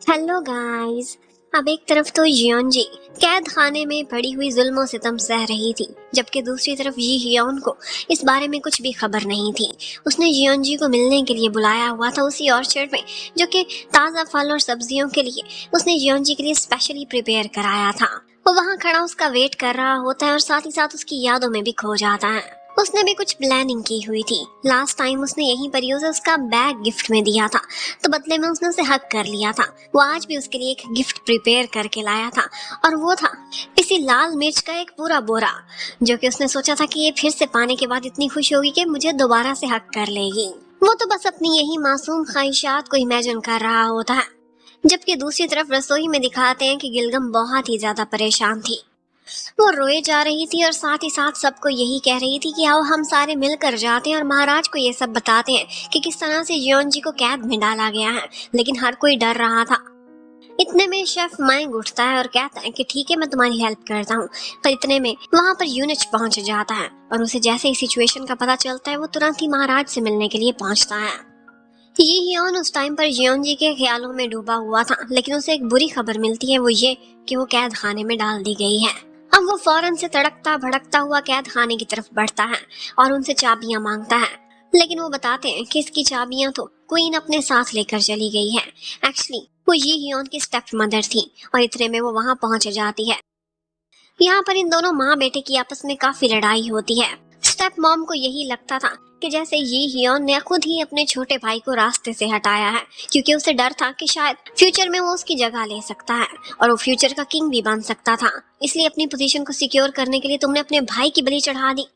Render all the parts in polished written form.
Hello guys. अब एक तरफ तो जियोन कैद खाने में पड़ी हुई जुल्मों सितम सह रही थी, जबकि दूसरी तरफ जी हियोन को इस बारे में कुछ भी खबर नहीं थी। उसने जियोन को मिलने के लिए बुलाया हुआ था उसी ऑर्चर्ड में, जो कि ताज़ा फल और सब्जियों के लिए उसने जियोन के लिए स्पेशली प्रिपेयर कराया था। वो वहाँ खड़ा उसका वेट कर रहा होता है और साथ ही साथ उसकी यादों में भी खो जाता है। उसने भी कुछ प्लानिंग की हुई थी। लास्ट टाइम उसने यहीं पर उसे उसका बैग गिफ्ट में दिया था, तो बदले में उसने उसे हक कर लिया था। वो आज भी उसके लिए एक गिफ्ट प्रिपेयर करके लाया था, और वो था इसी लाल मिर्च का एक पूरा बोरा, जो कि उसने सोचा था कि ये फिर से पाने के बाद इतनी खुश होगी कि मुझे दोबारा से हक कर लेगी। वो तो बस अपनी यही मासूम ख्वाहिशात को इमेजिन कर रहा होता है, जबकि दूसरी तरफ रसोई में दिखाते हैं कि गिलगम बहुत ही ज्यादा परेशान थी। वो रोए जा रही थी और साथ ही साथ सबको यही कह रही थी कि आओ हम सारे मिलकर जाते हैं और महाराज को ये सब बताते हैं कि किस तरह से जियोन को कैद में डाला गया है। लेकिन हर कोई डर रहा था। इतने में शेफ माइंग उठता है और कहता है कि ठीक है, मैं तुम्हारी हेल्प करता हूँ। पर इतने में वहाँ पर यूनिच पहुंच जाता है, और उसे जैसे ही सिचुएशन का पता चलता है वो तुरंत ही महाराज से मिलने के लिए पहुंचता है। ये हियोन उस टाइम पर जियोन के ख्यालों में डूबा हुआ था, लेकिन उसे एक बुरी खबर मिलती है, वो ये कि वो कैद खाने में डाल दी गई है। अब वो फौरन से तड़कता भड़कता हुआ कैद खाने की तरफ बढ़ता है और उनसे चाबियां मांगता है। लेकिन वो बताते हैं कि इसकी चाबियां तो क्वीन अपने साथ लेकर चली गई है। एक्चुअली वो ये हियोन की स्टेप मदर थी, और इतने में वो वहां पहुंच जाती है। यहाँ पर इन दोनों माँ बेटे की आपस में काफी लड़ाई होती है। स्टेप मॉम को यही लगता था कि जैसे ये हियोन ने खुद ही अपने छोटे भाई को रास्ते से हटाया है, क्योंकि उसे डर था कि शायद फ्यूचर में वो उसकी जगह ले सकता है और वो फ्यूचर का किंग भी बन सकता था। इसलिए अपनी पोजीशन को सिक्योर करने के लिए तुमने अपने भाई की बलि चढ़ा दी।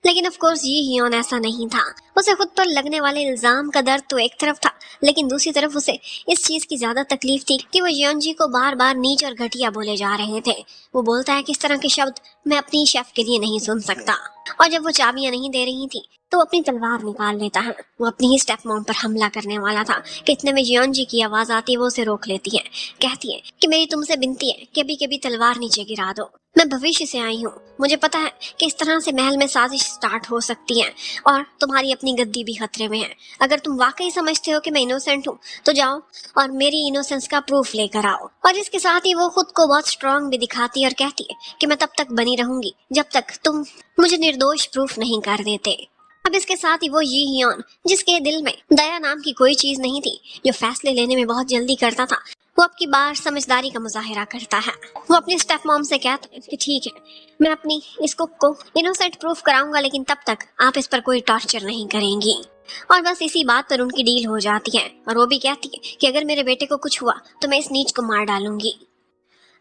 लेकिन ऑफ कोर्स ये हियोन ऐसा नहीं था। उसे खुद पर लगने वाले इल्जाम का दर्द तो एक तरफ था, लेकिन दूसरी तरफ उसे इस चीज की ज्यादा तकलीफ थी कि वो जियोन को बार बार नीच और घटिया बोले जा रहे थे। वो बोलता है कि इस तरह के शब्द मैं अपनी शेफ के लिए नहीं सुन सकता। और जब वो चाबियां नहीं दे रही थी तो वो अपनी तलवार निकाल लेता है। वो अपनी ही स्टेप मॉम पर हमला करने वाला था कि इतने में जियोन की आवाज आती है। वो उसे रोक लेती है, कहती है कि मेरी तुमसे विनती है कि अभी कभी तलवार नीचे गिरा दो। मैं भविष्य से आई हूँ, मुझे पता है कि इस तरह से महल में साजिश स्टार्ट हो सकती है और तुम्हारी अपनी गद्दी भी खतरे में है। अगर तुम वाकई समझते हो कि मैं इनोसेंट हूँ तो जाओ और मेरी इनोसेंस का प्रूफ लेकर आओ। और इसके साथ ही वो खुद को बहुत स्ट्रांग भी दिखाती है और कहती है कि मैं तब तक बनी रहूंगी जब तक तुम मुझे निर्दोष प्रूफ नहीं कर देते। अब इसके साथ ही वो ये हियोन, जिसके दिल में दया नाम की कोई चीज नहीं थी, जो फैसले लेने में बहुत जल्दी करता था, वो अब की बार समझदारी का मुजाहिरा करता है। वो अपनी स्टेप मॉम से कहता है कि ठीक है, मैं अपनी इस कुक को इनोसेंट प्रूफ कराऊंगा, लेकिन तब तक आप इस पर कोई टॉर्चर नहीं करेंगी। और बस इसी बात पर उनकी डील हो जाती है, और वो भी कहती है कि अगर मेरे बेटे को कुछ हुआ तो मैं इस नीच को मार डालूंगी।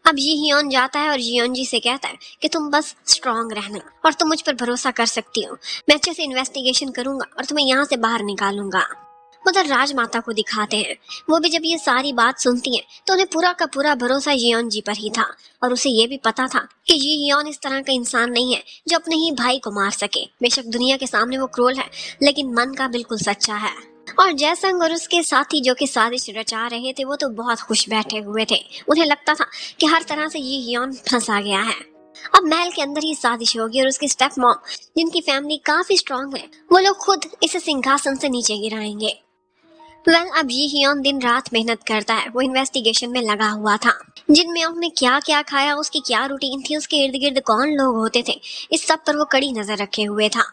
अब ये हियोन जाता है और जियोन से कहता है कि तुम बस स्ट्रांग रहना और तुम मुझ पर भरोसा कर सकती हो। मैं अच्छे से इन्वेस्टिगेशन करूंगा और तुम्हें यहाँ से बाहर निकालूंगा। उधर राजमाता को दिखाते हैं। वो भी जब ये सारी बात सुनती हैं तो उन्हें पूरा का पूरा भरोसा जियोन पर ही था, और उसे ये भी पता था कि ये हियोन इस तरह का इंसान नहीं है जो अपने ही भाई को मार सके। बेशक दुनिया के सामने वो क्रूर है, लेकिन मन का बिल्कुल सच्चा है। और जयसंग और उसके साथी जो कि साजिश रचा रहे थे, वो तो बहुत खुश बैठे हुए थे। उन्हें लगता था कि हर तरह से ये हियोन फंसा गया है। अब महल के अंदर ही साजिश होगी और उसकी स्टेप मॉम, जिनकी फैमिली काफी स्ट्रांग है, वो लोग खुद इसे सिंहासन से नीचे गिराएंगे। अब ये हियोन दिन रात मेहनत करता है। वो इन्वेस्टिगेशन में लगा हुआ था। जिन मेयोंग ने क्या क्या खाया, उसकी क्या रूटीन थी, उसके इर्द गिर्द कौन लोग होते थे, इस सब पर वो कड़ी नजर रखे हुए था।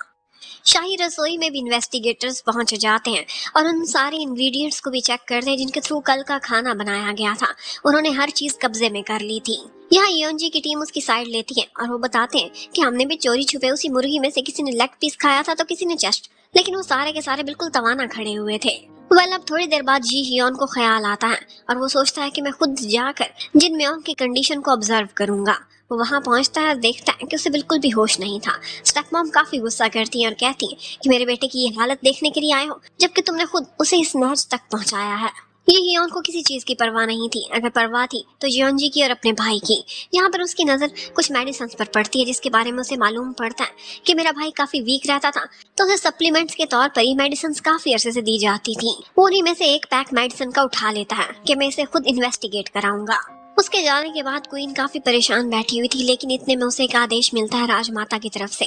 शाही रसोई में भी इन्वेस्टिगेटर्स पहुंच जाते हैं और उन सारे इंग्रेडिएंट्स को भी चेक करते हैं जिनके थ्रू कल का खाना बनाया गया था। उन्होंने हर चीज कब्जे में कर ली थी। यहाँ योनजी की टीम उसकी साइड लेती है और वो बताते हैं कि हमने भी चोरी छुपे उसी मुर्गी में से किसी ने लेग पीस खाया था तो किसी ने चेस्ट, लेकिन वो सारे के सारे बिल्कुल तवाना खड़े हुए थे। अब थोड़ी देर बाद जी हियोन को ख्याल आता है और वो सोचता है कि मैं खुद जाकर जिन मेयोंग की कंडीशन को ऑब्जर्व करूंगा। वो वहां पहुंचता है और देखता है कि उसे बिल्कुल भी होश नहीं था। स्टेपमॉम काफी गुस्सा करती है और कहती है कि मेरे बेटे की ये हालत देखने के लिए आए हो, जबकि तुमने खुद उसे इस नहज तक पहुंचाया है। ये हियोन को किसी चीज की परवाह नहीं थी। अगर परवाह थी तो जियोनजी की और अपने भाई की। यहाँ पर उसकी नजर कुछ मेडिसिन पर पड़ती है, जिसके बारे में उसे मालूम पड़ता है कि मेरा भाई काफी वीक रहता था, तो उसे सप्लीमेंट्स के तौर पर ही मेडिसिन काफी अरसे से दी जाती थी। वो उन्हीं में से एक पैक मेडिसिन का उठा लेता है कि मैं इसे खुद इन्वेस्टिगेट कराऊंगा। उसके जाने के बाद क्वीन काफी परेशान बैठी हुई थी, लेकिन इतने में उसे एक आदेश मिलता है राजमाता की तरफ से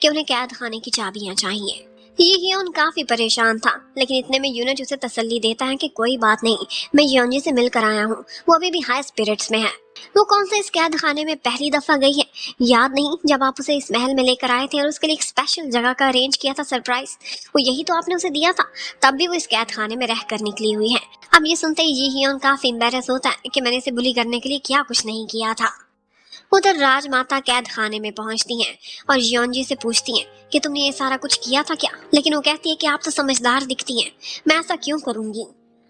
कि उन्हें कैद खाने की चाबियां चाहिए। ये हियोन काफी परेशान था, लेकिन इतने में यूनिट उसे तसल्ली देता है कि कोई बात नहीं, मैं योंजी से मिलकर आया हूँ, वो अभी भी हाई स्पिरिट्स में है। वो कौन सा इस कैद खाने में पहली दफा गई है, याद नहीं जब आप उसे इस महल में लेकर आए थे और उसके लिए एक स्पेशल जगह का अरेंज किया था सरप्राइज, वो यही तो आपने उसे दिया था, तब भी वो इस कैद खाने में रह कर निकली हुई है। अब ये सुनते ही जी हियोन काफी एम्बेरस होता है कि मैंने इसे बुली करने के लिए क्या कुछ नहीं किया था। उधर राजमाता कैद खाने में पहुंचती हैं और जियोंजी से पूछती हैं कि तुमने ये सारा कुछ किया था क्या, लेकिन वो कहती है कि आप तो समझदार दिखती हैं, मैं ऐसा क्यों करूंगी।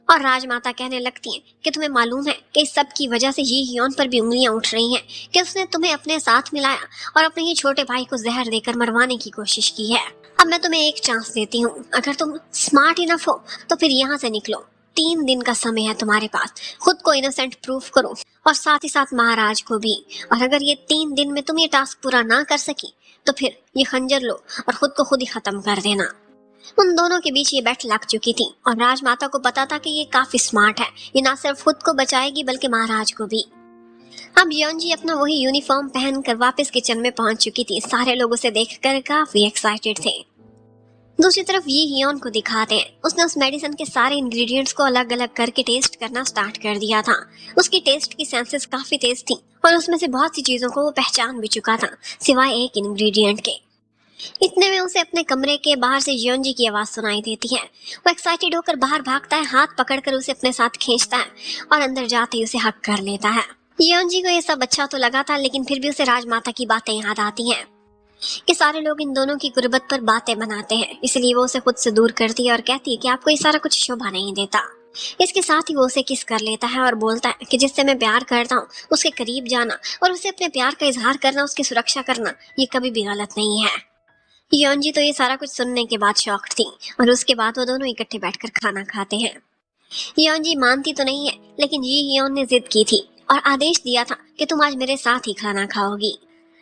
और राजमाता कहने लगती हैं कि तुम्हें मालूम है कि इस सब की वजह से जी हियोन पर भी उंगलियां उठ रही हैं कि उसने तुम्हें अपने साथ मिलाया और अपने ही छोटे भाई को जहर देकर मरवाने की कोशिश की है। अब मैं तुम्हें एक चांस देती हूँ, अगर तुम स्मार्ट इनफ हो तो फिर यहाँ से निकलो, 3 दिन का समय है तुम्हारे पास, खुद को इनोसेंट प्रूफ करो और साथ ही साथ महाराज को भी। और अगर ये 3 दिन में तुम ये टास्क पूरा ना कर सकी तो फिर ये खंजर लो और खुद को खुद ही खत्म कर देना। उन दोनों के बीच ये बैट लग चुकी थी और राजमाता को पता था कि ये काफी स्मार्ट है, ये ना सिर्फ खुद को बचाएगी बल्कि महाराज को भी। अब योंजी अपना वही यूनिफॉर्म पहनकर वापस किचन में पहुंच चुकी थी। सारे लोग उसे देखकर काफी एक्साइटेड थे। दूसरी तरफ ये हियोन को दिखाते हैं, उसने उस मेडिसिन के सारे इंग्रेडिएंट्स को अलग अलग करके टेस्ट करना स्टार्ट कर दिया था। उसकी टेस्ट की सेंसेस काफी तेज थी और उसमें से बहुत सी चीजों को वो पहचान भी चुका था, सिवाय एक इंग्रेडिएंट के। इतने में उसे अपने कमरे के बाहर से जियोंजी की आवाज सुनाई देती है। वो एक्साइटेड होकर बाहर भागता है, हाथ पकड़कर उसे अपने साथ खींचता है और अंदर जाते ही उसे हक कर लेता है। जियोंजी को ये सब अच्छा तो लगा था, लेकिन फिर भी उसे राजमाता की बातें याद आती हैं कि सारे लोग इन दोनों की गुर्बत पर बातें बनाते हैं, इसलिए वो उसे खुद से दूर करती है और कहती है कि आपको ये सारा कुछ शोभा नहीं देता। इसके साथ ही वो उसे किस कर लेता है और बोलता है कि जिससे मैं प्यार करता हूँ उसके करीब जाना और उसे अपने प्यार का इजहार करना, उसकी सुरक्षा करना, ये कभी भी गलत नहीं है। योंजी तो ये सारा कुछ सुनने के बाद शॉक्ड थी और उसके बाद वो दोनों इकट्ठे बैठकर खाना खाते हैं। योंजी मानती तो नहीं है, लेकिन जी हियोन ने जिद की थी और आदेश दिया था कि तुम आज मेरे साथ ही खाना खाओगी।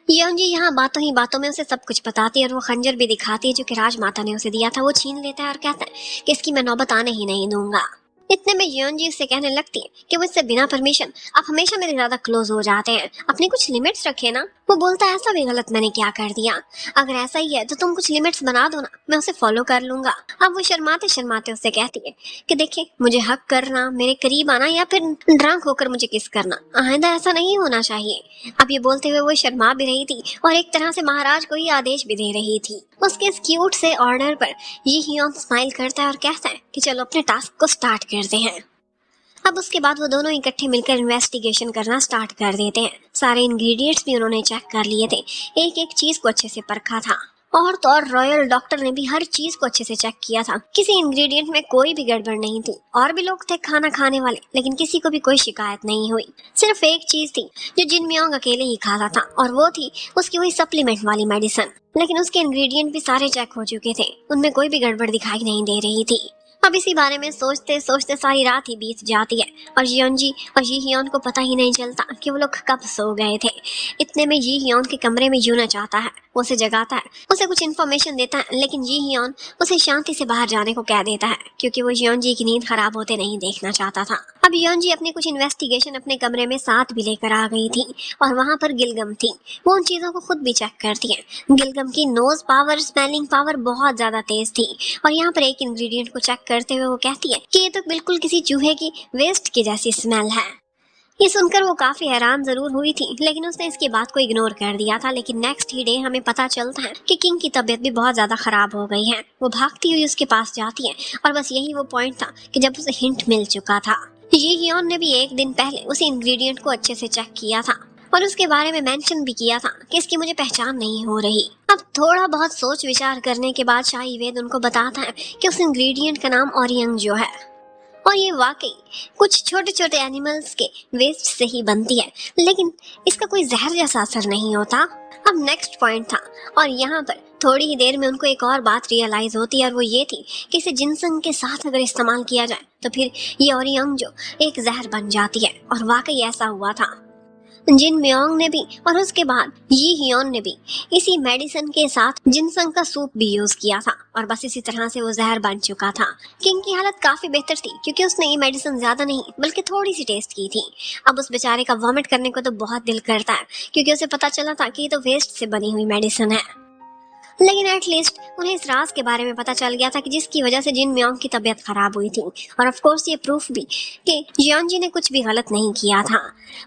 योंजी यहाँ बातों ही बातों में उसे सब कुछ बताती है और वो खंजर भी दिखाती है जो कि राजमाता ने उसे दिया था। वो छीन लेता है और कहता है कि इसकी मैं नौबत आने ही नहीं दूंगा। इतने में योंजी उससे कहने लगती है कि मुझसे बिना परमिशन आप हमेशा मेरे ज्यादा क्लोज हो जाते हैं, अपनी कुछ लिमिट्स रखे ना। वो बोलता है ऐसा भी गलत मैंने क्या कर दिया, अगर ऐसा ही है तो तुम कुछ लिमिट्स बना दो ना, मैं उसे फॉलो कर लूंगा। अब वो शर्माते शर्माते उससे कहती है कि देखिए, मुझे हक करना, मेरे करीब आना या फिर ड्रंक होकर मुझे किस करना, आइंदा ऐसा नहीं होना चाहिए। अब ये बोलते हुए वो शर्मा भी रही थी और एक तरह से महाराज को ही आदेश भी दे रही थी। उसके इस क्यूट से ऑर्डर पर ये हियोन स्माइल करता है और कहता है कि चलो अपने टास्क को स्टार्ट करते हैं। अब उसके बाद वो दोनों इकट्ठे मिलकर इन्वेस्टिगेशन करना स्टार्ट कर देते हैं। सारे इंग्रेडिएंट्स भी उन्होंने चेक कर लिए थे, एक एक चीज को अच्छे से परखा था और तो और रॉयल डॉक्टर ने भी हर चीज को अच्छे से चेक किया था। किसी इंग्रेडिएंट में कोई भी गड़बड़ नहीं थी। और भी लोग थे खाना खाने वाले, लेकिन किसी को भी कोई शिकायत नहीं हुई। सिर्फ एक चीज थी जो जिन मियोंग अकेले ही खाता था और वो थी उसकी वही सप्लीमेंट वाली मेडिसिन, लेकिन उसके इंग्रेडिएंट भी सारे चेक हो चुके थे, उनमें कोई भी गड़बड़ दिखाई नहीं दे रही थी। अब इसी बारे में सोचते सोचते सारी रात ही बीत जाती है और जियोंजी और जी हियोन को पता ही नहीं चलता कि वो लोग कब सो गए थे। इतने में जी हियोन के कमरे में यूनच आता है, वो उसे जगाता है, उसे कुछ इन्फॉर्मेशन देता है, लेकिन जी हियोन उसे शांति से बाहर जाने को कह देता है क्योंकि वो जियोंजी की नींद खराब होते नहीं देखना चाहता था। अब जियोंजी अपनी कुछ इन्वेस्टिगेशन अपने कमरे में साथ भी लेकर आ गई थी और वहाँ पर गिलगम थी। वो उन चीजों को खुद भी चेक करती है। गिलगम की नोज पावर, स्मेलिंग पावर बहुत ज्यादा तेज थी और यहाँ पर एक इंग्रेडिएंट को चेक करते हुए वो कहती है कि ये तो बिल्कुल किसी चूहे की वेस्ट की जैसी स्मेल है। ये सुनकर वो काफी हैरान जरूर हुई थी, लेकिन उसने इसकी बात को इग्नोर कर दिया था। लेकिन नेक्स्ट ही डे हमें पता चलता है कि किंग की तबीयत भी बहुत ज्यादा खराब हो गई है। वो भागती हुई उसके पास जाती है और बस यही वो पॉइंट था कि जब उसे हिंट मिल चुका था। ये हियोन ने भी एक दिन पहले उसी इंग्रेडिएंट को अच्छे से चेक किया था और उसके बारे में मेंशन भी किया था कि इसकी मुझे पहचान नहीं हो रही। अब थोड़ा बहुत सोच विचार करने के बाद शाही वेद उनको बताता है कि उस इंग्रेडिएंट का नाम ओरियंग जो है और ये वाकई कुछ छोटे छोटे एनिमल्स के वेस्ट से ही बनती है, लेकिन इसका कोई जहर जैसा असर नहीं होता। अब नेक्स्ट पॉइंट था और यहाँ पर थोड़ी ही देर में उनको एक और बात रियलाइज होती है और वो ये थी कि इसे जिनसंग के साथ अगर इस्तेमाल किया जाए तो फिर ये ओरियंग जो एक जहर बन जाती है। और वाकई ऐसा हुआ था। जिन मियोंग ने भी और उसके बाद ये हियोन ने भी इसी मेडिसिन के साथ जिनसंग का सूप भी यूज किया था और बस इसी तरह से वो जहर बन चुका था। किंग की हालत काफी बेहतर थी क्योंकि उसने ये मेडिसिन ज्यादा नहीं बल्कि थोड़ी सी टेस्ट की थी। अब उस बेचारे का वॉमिट करने को तो बहुत दिल करता है क्योंकि उसे पता चला था कि ये तो वेस्ट से बनी हुई मेडिसिन है। लेकिन एटलीस्ट उन्हें इस राज के बारे में पता चल गया था कि जिसकी वजह से जिन म्योंग की तबीयत खराब हुई थी, और ऑफ कोर्स ये प्रूफ भी कि जियोंजी ने कुछ भी गलत नहीं किया था।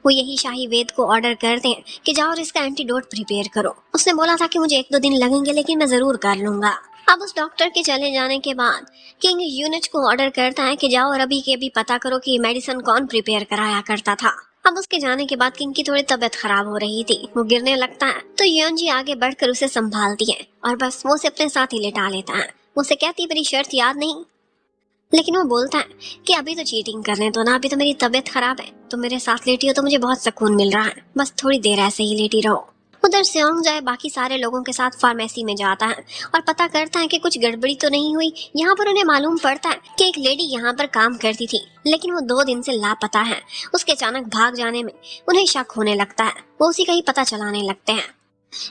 वो यही शाही वेद को ऑर्डर करते हैं कि जाओ और इसका एंटीडोट प्रिपेयर करो। उसने बोला था कि मुझे 1-2 दिन लगेंगे लेकिन मैं जरूर कर लूंगा। अब उस डॉक्टर के चले जाने के बाद किंग यूनिच को ऑर्डर करता है कि जाओ और अभी के अभी पता करो कि मेडिसिन कौन प्रिपेयर कराया करता था। अब उसके जाने के बाद किंग की थोड़ी तबीयत खराब हो रही थी, वो गिरने लगता है तो युएनजी आगे बढ़कर उसे संभालती है और बस वो उसे अपने साथ ही लिटा लेता है। उसे कहती है मेरी शर्त याद नहीं, लेकिन वो बोलता है कि अभी तो चीटिंग करने दो ना, अभी तो मेरी तबीयत खराब है, तुम मेरे साथ लेटी हो तो मुझे बहुत सुकून मिल रहा है, बस थोड़ी देर ऐसे ही लेटी रहो। उधर सेओंग जाए बाकी सारे लोगों के साथ फार्मेसी में जाता है और पता करता है कि कुछ गड़बड़ी तो नहीं हुई। यहाँ पर उन्हें मालूम पड़ता है कि एक लेडी यहाँ पर काम करती थी लेकिन वो 2 दिन से लापता है। उसके अचानक भाग जाने में उन्हें शक होने लगता है, वो उसी का ही पता चलाने लगते हैं।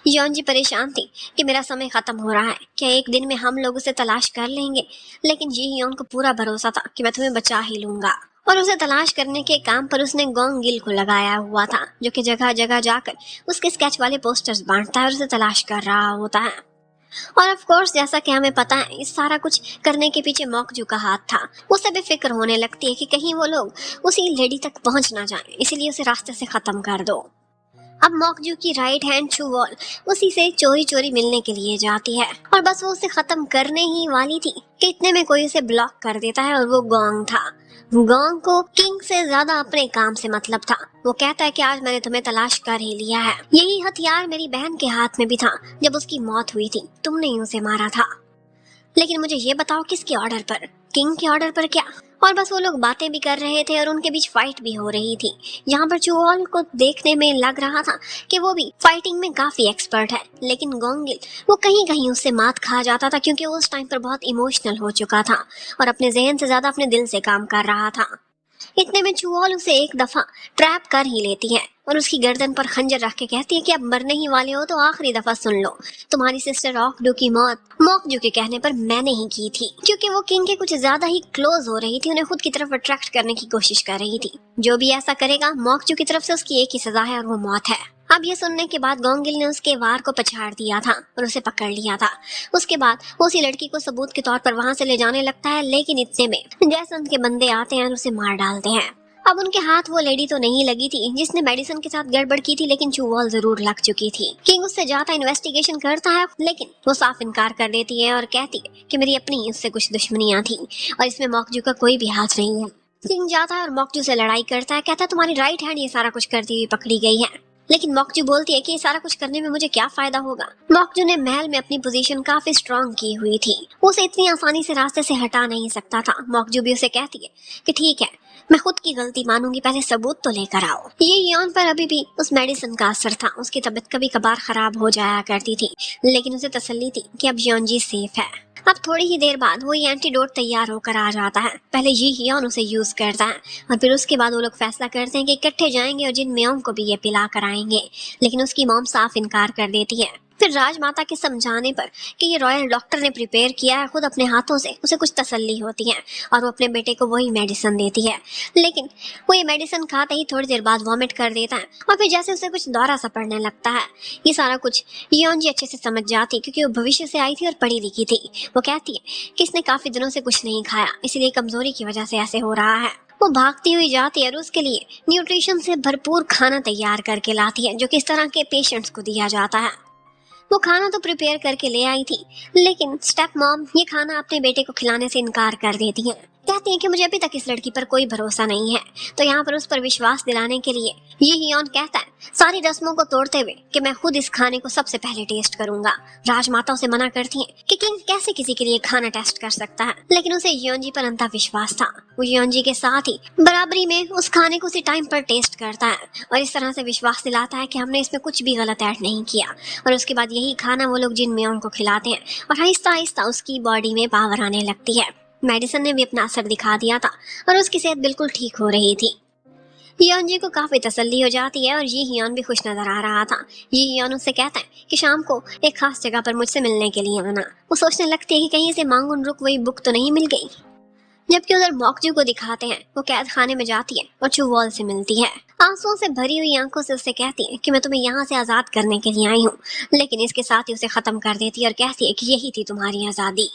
योंजी परेशान थी कि मेरा समय खत्म हो रहा है, क्या एक दिन में हम लोग उसे तलाश कर लेंगे, लेकिन जी हियोन को पूरा भरोसा था कि मैं तुम्हें बचा ही लूंगा। और उसे तलाश करने के काम पर उसने गोंग गिल को लगाया हुआ था, जो कि जगह जगह जाकर उसके स्केच वाले पोस्टर्स बांटता है और उसे तलाश कर रहा होता है। और ऑफ कोर्स जैसा कि हमें पता है इस सारा कुछ करने के पीछे मॉकजू का हाथ था। उसे भी फिक्र होने लगती है कि कहीं वो लोग उसी लेडी तक पहुंच ना जाए, इसलिए उसे रास्ते से खत्म कर दो। अब मॉकजू की राइट हैंड चू वॉल उसी से चोरी चोरी मिलने के लिए जाती है और बस वो उसे खत्म करने ही वाली थी कि इतने में कोई उसे ब्लॉक कर देता है और वो गोंग था। गोंग को किंग से ज्यादा अपने काम से मतलब था। वो कहता है कि आज मैंने तुम्हें तलाश कर ही लिया है, यही हथियार मेरी बहन के हाथ में भी था जब उसकी मौत हुई थी, तुमने ही उसे मारा था। लेकिन मुझे ये बताओ किसके ऑर्डर पर, किंग के ऑर्डर पर क्या? और बस वो लोग बातें भी कर रहे थे और उनके बीच फाइट भी हो रही थी। यहाँ पर चुओल को देखने में लग रहा था कि वो भी फाइटिंग में काफी एक्सपर्ट है, लेकिन गोंगिल वो कहीं कहीं उससे मात खा जाता था क्योंकि वो उस टाइम पर बहुत इमोशनल हो चुका था और अपने जहन से ज्यादा अपने दिल से काम कर रहा था। इतने में चुओल उसे एक दफा ट्रैप कर ही लेती है और उसकी गर्दन पर खंजर रख के कहती है कि अब मरने ही वाले हो तो आखिरी दफा सुन लो, तुम्हारी सिस्टर ऑकडू की मौत मॉकजू के कहने पर मैंने ही की थी, क्योंकि वो किंग के कुछ ज्यादा ही क्लोज हो रही थी, उन्हें खुद की तरफ अट्रैक्ट करने की कोशिश कर रही थी। जो भी ऐसा करेगा मॉकजू की तरफ से उसकी एक ही सजा है और वो मौत है। अब ये सुनने के बाद गोंगिल ने उसके वार को पछाड़ दिया था और उसे पकड़ लिया था। उसके बाद वो उसी लड़की को सबूत के तौर पर वहां से ले जाने लगता है, लेकिन इतने में जैसे उनके बंदे आते हैं और उसे मार डालते हैं। अब उनके हाथ वो लेडी तो नहीं लगी थी जिसने मेडिसिन के साथ गड़बड़ की थी, लेकिन चुवॉल जरूर लग चुकी थी। किंग उससे जाता इन्वेस्टिगेशन करता है, लेकिन वो साफ इनकार कर देती है और कहती है कि मेरी अपनी उससे कुछ दुश्मनियां थी और इसमें मॉकजू का कोई भी हाथ नहीं है। किंग जाता है और मॉकजू से लड़ाई करता है, कहता है तुम्हारी राइट हैंड ये सारा कुछ करती हुई पकड़ी गई है, लेकिन मॉकजू बोलती है कि ये सारा कुछ करने में मुझे क्या फायदा होगा। मॉकजू ने महल में अपनी पोजीशन काफी स्ट्रांग की हुई थी, उसे इतनी आसानी से रास्ते से हटा नहीं सकता था। मॉकजू भी उसे कहती है कि ठीक है मैं खुद की गलती मानूंगी, पहले सबूत तो लेकर आओ। ये यौन पर अभी भी उस मेडिसिन का असर था, उसकी तबीयत कभी कभार खराब हो जाया करती थी, लेकिन उसे तसल्ली थी कि अब योंजी सेफ है। अब थोड़ी ही देर बाद वो ये एंटीडोट तैयार होकर आ जाता है। पहले जी हियोन उसे यूज करता है और फिर उसके बाद वो लोग फैसला करते हैं कि इकट्ठे जाएंगे और जिन म्योंग को भी ये पिला कर आएंगे, लेकिन उसकी मॉम साफ इनकार कर देती है। फिर राजमाता के समझाने पर कि ये रॉयल डॉक्टर ने प्रिपेयर किया है खुद अपने हाथों से, उसे कुछ तसल्ली होती है और वो अपने बेटे को वही मेडिसिन देती है, लेकिन वो ये मेडिसिन खाते ही थोड़ी देर बाद वॉमिट कर देता है और फिर जैसे उसे कुछ दौरा सा पड़ने लगता है। ये सारा कुछ योंजी अच्छे से समझ जाती क्योंकि वो भविष्य से आई थी और पढ़ी लिखी थी। वो कहती है कि इसने काफी दिनों से कुछ नहीं खाया, इसलिए कमजोरी की वजह से ऐसे हो रहा है। वो भागती हुई जाती है और उसके लिए न्यूट्रिशन से भरपूर खाना तैयार करके लाती है, जो कि इस तरह के पेशेंट्स को दिया जाता है। वो खाना तो प्रिपेयर करके ले आई थी, लेकिन स्टेप मॉम ये खाना अपने बेटे को खिलाने से इनकार कर देती है। कहती है कि मुझे अभी तक इस लड़की पर कोई भरोसा नहीं है। तो यहाँ पर उस पर विश्वास दिलाने के लिए ये हियोन कहता है सारी रस्मों को तोड़ते हुए कि मैं खुद इस खाने को सबसे पहले टेस्ट करूंगा। राजमाता उसे मना करती है कि किंग कैसे किसी के लिए खाना टेस्ट कर सकता है, लेकिन उसे योंजी पर अंधा विश्वास था। वो योंजी के साथ ही बराबरी में उस खाने को उसी टाइम पर टेस्ट करता है और इस तरह से विश्वास दिलाता है कि हमने इसमें कुछ भी गलत ऐड नहीं किया। और उसके बाद यही खाना वो लोग जिन म्योंग को खिलाते हैं और आहिस्ता आहिस्ता उसकी बॉडी में पावर आने लगती है। मेडिसिन ने भी अपना असर दिखा दिया था और उसकी सेहत बिल्कुल ठीक हो रही थी। योंजी को काफी तसल्ली हो जाती है और ये हियोन भी खुश नजर आ रहा था। ये हियोन उससे कहता है कि शाम को एक खास जगह पर मुझसे मिलने के लिए आना। वो सोचने लगती है कि कहीं से मांगुन रुक वही बुक तो नहीं मिल गई, जबकि उधर मॉकजू को दिखाते हैं, वो कैद खाने में जाती है और चुवॉल से मिलती है। आंसुओं से भरी हुई आंखों से उससे कहती है कि मैं तुम्हें यहाँ से आजाद करने के लिए आई हूँ, लेकिन इसके साथ ही उसे खत्म कर देती है और कहती है कि यही थी तुम्हारी आजादी।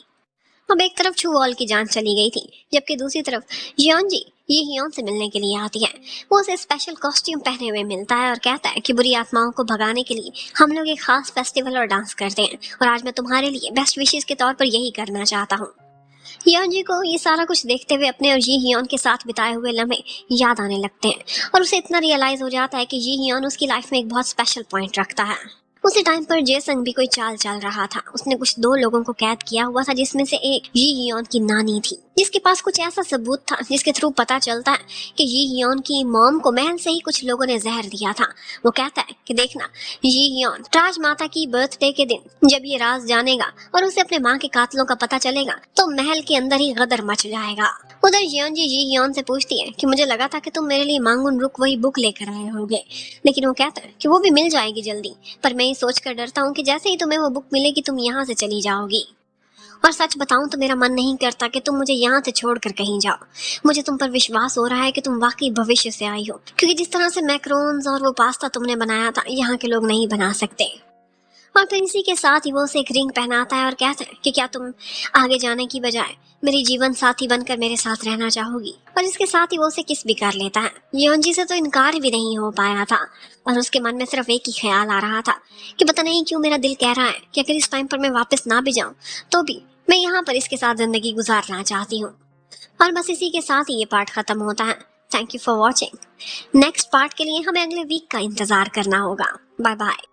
अब एक तरफ चुवॉल की जान चली गई थी, जबकि दूसरी तरफ जियोंजी ये हियोन से मिलने के लिए आती है। वो उसे स्पेशल कॉस्ट्यूम पहने हुए मिलता है और कहता है कि बुरी आत्माओं को भगाने के लिए हम लोग एक खास फेस्टिवल और डांस करते हैं, और आज मैं तुम्हारे लिए बेस्ट विशेष के तौर पर यही करना चाहता हूँ। हियोंजी को ये सारा कुछ देखते हुए अपने और जी हियोन के साथ बिताए हुए लम्हे याद आने लगते हैं, और उसे इतना रियलाइज हो जाता है कि जी हियोन उसकी लाइफ में एक बहुत स्पेशल पॉइंट रखता है। उसी टाइम पर जेसन भी कोई चाल चल रहा था। उसने कुछ 2 लोगों को कैद किया हुआ था, जिसमें से एक जी हियोन की नानी थी, जिसके पास कुछ ऐसा सबूत था जिसके थ्रू पता चलता है कि जी हियोन की मॉम को महल से ही कुछ लोगों ने जहर दिया था। वो कहता है कि देखना, जी हियोन राजमाता की बर्थडे के दिन जब ये राज जानेगा और उसे अपने माँ के कातलों का पता चलेगा तो महल के अंदर ही गदर मच जाएगा। उधर जियोंजी जी हियोन से पूछती है कि मुझे लगा था कि तुम मेरे लिए मांगुन रुक वही बुक लेकर आए होगे, लेकिन वो कहता है कि वो भी मिल जाएगी जल्दी, पर मैं ये सोचकर डरता हूँ कि जैसे ही तुम्हें वो बुक मिलेगी तुम यहाँ से चली जाओगी। और सच बताऊं तो मेरा मन नहीं करता कि तुम मुझे यहाँ से छोड़कर कहीं जाओ। मुझे तुम पर विश्वास हो रहा है कि तुम वाकई भविष्य से आई हो, क्योंकि जिस तरह से मैक्रोन्स और वो पास्ता तुमने बनाया था यहाँ के लोग नहीं बना सकते। और फिर इसी के साथ ही वो उसे एक रिंग पहनाता है और कहता है कि क्या तुम आगे जाने की बजाय मेरी जीवन साथी बनकर मेरे साथ रहना चाहोगी। और इसके साथ ही वो उसे किस भी कर लेता है। योंजी से तो इनकार भी नहीं हो पाया था, और उसके मन में सिर्फ एक ही ख्याल आ रहा था कि पता नहीं क्यों मेरा दिल कह रहा है कि अगर इस टाइम पर मैं वापस ना भी जाऊं तो भी मैं यहाँ पर इसके साथ जिंदगी गुजारना चाहती हूँ। और बस इसी के साथ ही ये पार्ट खत्म होता है। Thank you for watching. Next part के लिए हमें अगले वीक का इंतजार करना होगा। Bye bye.